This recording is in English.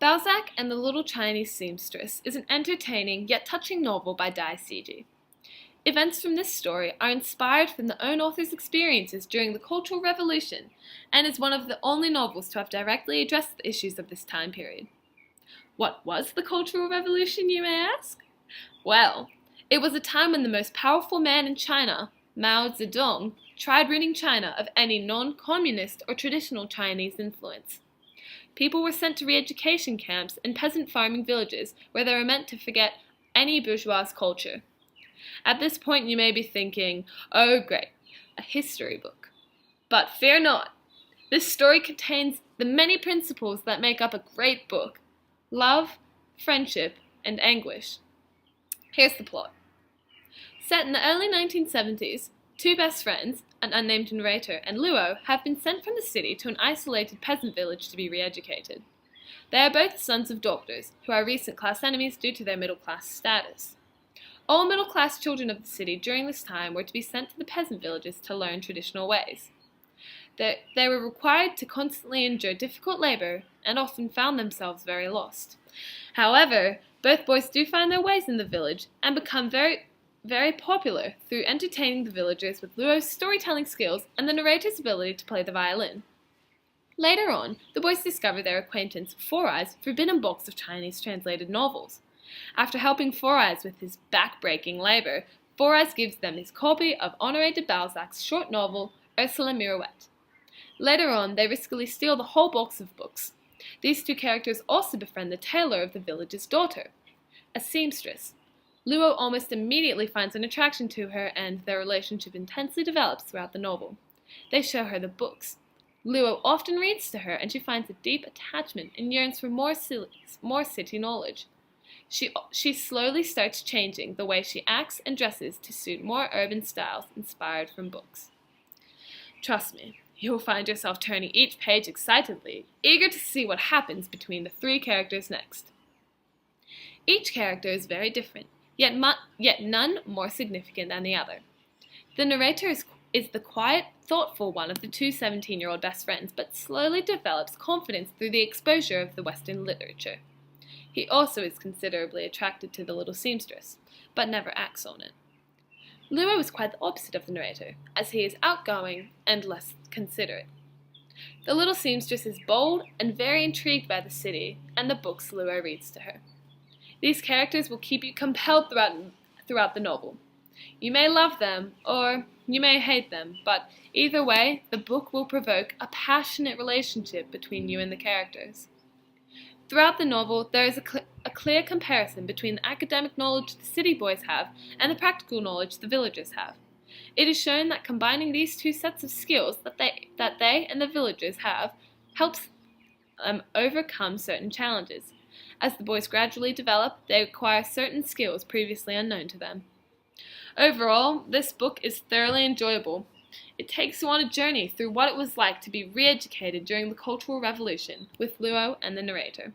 Balzac and the Little Chinese Seamstress is an entertaining yet touching novel by Dai Siji. Events from this story are inspired from the own author's experiences during the Cultural Revolution and is one of the only novels to have directly addressed the issues of this time period. What was the Cultural Revolution, you may ask? Well, it was a time when the most powerful man in China, Mao Zedong, tried ridding China of any non-communist or traditional Chinese influence. People were sent to re-education camps and peasant farming villages where they were meant to forget any bourgeois culture. At this point you may be thinking, oh great, a history book. But fear not, this story contains the many principles that make up a great book: love, friendship, and anguish. Here's the plot. Set in the early 1970s, two best friends, an unnamed narrator and Luo, have been sent from the city to an isolated peasant village to be re-educated. They are both sons of doctors, who are recent class enemies due to their middle-class status. All middle-class children of the city during this time were to be sent to the peasant villages to learn traditional ways. They were required to constantly endure difficult labor and often found themselves very lost. However, both boys do find their ways in the village and become very popular through entertaining the villagers with Luo's storytelling skills and the narrator's ability to play the violin. Later on, the boys discover their acquaintance Four Eyes' forbidden box of Chinese translated novels. After helping Four Eyes with his back-breaking labor, Four Eyes gives them his copy of Honoré de Balzac's short novel, Ursula Mirouette. Later on, they riskily steal the whole box of books. These two characters also befriend the tailor of the village's daughter, a seamstress. Luo almost immediately finds an attraction to her, and their relationship intensely develops throughout the novel. They show her the books. Luo often reads to her, and she finds a deep attachment and yearns for more city knowledge. She slowly starts changing the way she acts and dresses to suit more urban styles inspired from books. Trust me, you'll find yourself turning each page excitedly, eager to see what happens between the three characters next. Each character is very different, yet none more significant than the other. The narrator is the quiet, thoughtful one of the two 17-year-old best friends, but slowly develops confidence through the exposure of the Western literature. He also is considerably attracted to the little seamstress, but never acts on it. Luo is quite the opposite of the narrator, as he is outgoing and less considerate. The little seamstress is bold and very intrigued by the city and the books Luo reads to her. These characters will keep you compelled throughout the novel. You may love them, or you may hate them, but either way, the book will provoke a passionate relationship between you and the characters. Throughout the novel, there is a clear comparison between the academic knowledge the city boys have and the practical knowledge the villagers have. It is shown that combining these two sets of skills that they and the villagers have helps overcome certain challenges. As the boys gradually develop, they acquire certain skills previously unknown to them. Overall, this book is thoroughly enjoyable. It takes you on a journey through what it was like to be re-educated during the Cultural Revolution with Luo and the narrator.